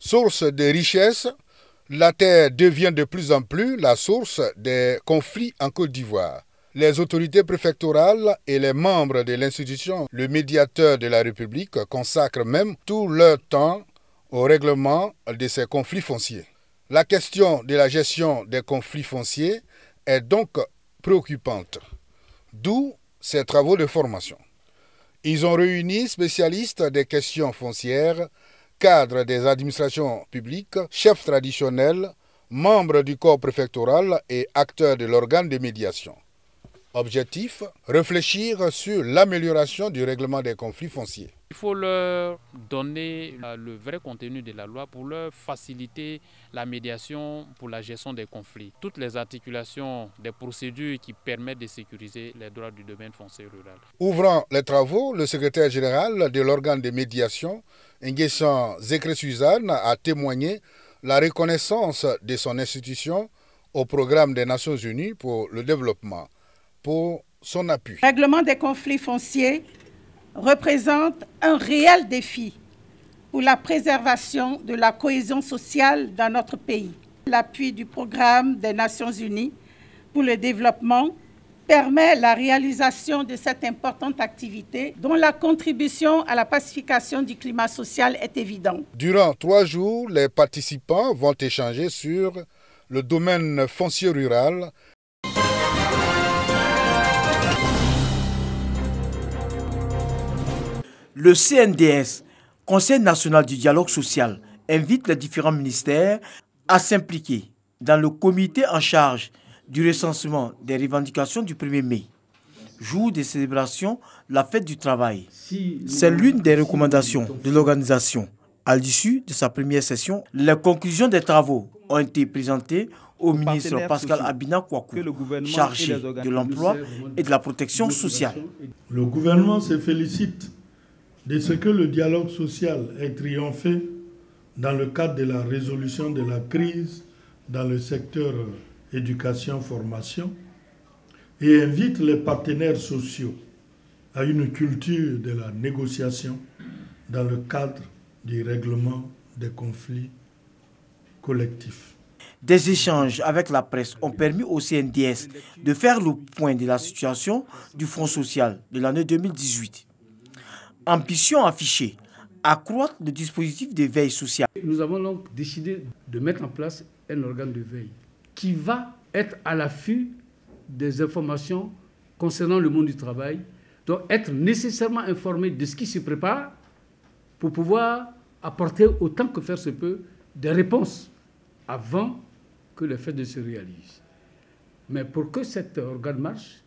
Source des richesses, la terre devient de plus en plus la source des conflits en Côte d'Ivoire. Les autorités préfectorales et les membres de l'institution, le médiateur de la République, consacrent même tout leur temps au règlement de ces conflits fonciers. La question de la gestion des conflits fonciers est donc préoccupante, d'où ces travaux de formation. Ils ont réuni spécialistes des questions foncières, cadres des administrations publiques, chefs traditionnels, membres du corps préfectoral et acteurs de l'organe de médiation. Objectif, réfléchir sur l'amélioration du règlement des conflits fonciers. Il faut leur donner le vrai contenu de la loi pour leur faciliter la médiation pour la gestion des conflits. Toutes les articulations des procédures qui permettent de sécuriser les droits du domaine foncier rural. Ouvrant les travaux, le secrétaire général de l'organe de médiation, Nguessan Zekre-Suzanne, a témoigné la reconnaissance de son institution au programme des Nations Unies pour le développement, pour son appui. Le règlement des conflits fonciers représente un réel défi pour la préservation de la cohésion sociale dans notre pays. L'appui du programme des Nations Unies pour le développement permet la réalisation de cette importante activité dont la contribution à la pacification du climat social est évidente. Durant 3 jours, les participants vont échanger sur le domaine foncier rural. Le CNDS, Conseil national du dialogue social, invite les différents ministères à s'impliquer dans le comité en charge du recensement des revendications du 1er mai, jour de célébration, la fête du travail. C'est l'une des recommandations de l'organisation. À l'issue de sa première session, les conclusions des travaux ont été présentées au ministre Pascal Abina Kouakou, chargé de l'emploi et de la protection sociale. Le gouvernement se félicite de ce que le dialogue social ait triomphé dans le cadre de la résolution de la crise dans le secteur éducation-formation et invite les partenaires sociaux à une culture de la négociation dans le cadre du règlement des conflits collectifs. Des échanges avec la presse ont permis au CNDS de faire le point de la situation du Fonds social de l'année 2018. Ambition affichée, accroître le dispositif de veille sociale. Nous avons donc décidé de mettre en place un organe de veille qui va être à l'affût des informations concernant le monde du travail, donc être nécessairement informé de ce qui se prépare pour pouvoir apporter autant que faire se peut des réponses avant que les faits ne se réalisent. Mais pour que cet organe marche,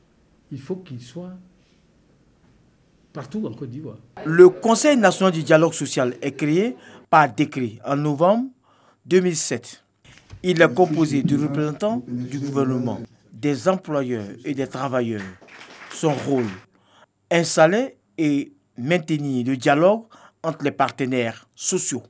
il faut qu'il soit partout en Côte d'Ivoire. Le Conseil national du dialogue social est créé par décret en novembre 2007. Il est composé de représentants du gouvernement, des employeurs et des travailleurs. Son rôle, installer et maintenir le dialogue entre les partenaires sociaux.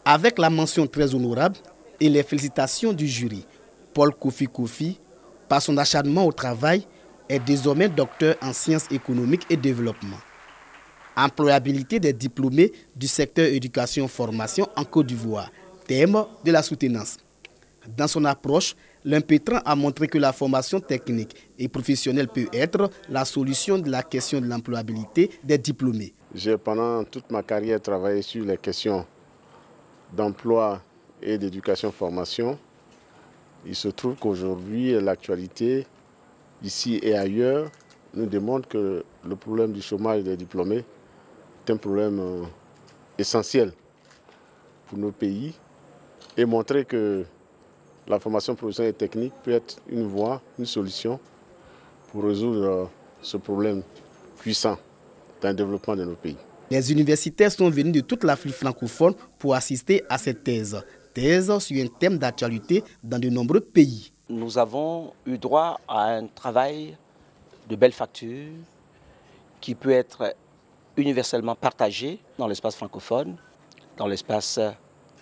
Avec la mention très honorable et les félicitations du jury, Paul Kofi Kofi, par son acharnement au travail, est désormais docteur en sciences économiques et développement. Employabilité des diplômés du secteur éducation-formation en Côte d'Ivoire, thème de la soutenance. Dans son approche, l'impétrant a montré que la formation technique et professionnelle peut être la solution de la question de l'employabilité des diplômés. J'ai pendant toute ma carrière travaillé sur les questions d'emploi et d'éducation-formation. Il se trouve qu'aujourd'hui, l'actualité, ici et ailleurs, nous démontre que le problème du chômage des diplômés est un problème essentiel pour nos pays et montrer que la formation professionnelle et technique peut être une voie, une solution pour résoudre ce problème puissant dans le développement de nos pays. Les universitaires sont venus de toute l'Afrique francophone pour assister à cette thèse sur un thème d'actualité dans de nombreux pays. Nous avons eu droit à un travail de belle facture qui peut être universellement partagé dans l'espace francophone, dans l'espace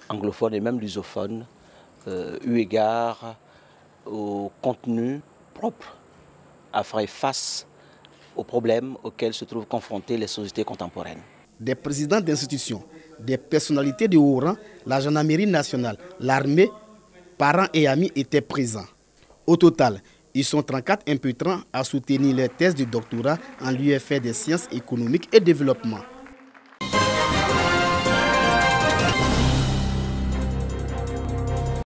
anglophone et même lusophone, eu égard au contenu propre à faire face aux problèmes auxquels se trouvent confrontées les sociétés contemporaines. Des présidents d'institutions, des personnalités de haut rang, la gendarmerie nationale, l'armée, parents et amis étaient présents. Au total, ils sont 34 impétrants à soutenir les thèses de doctorat en l'UFR des sciences économiques et développement.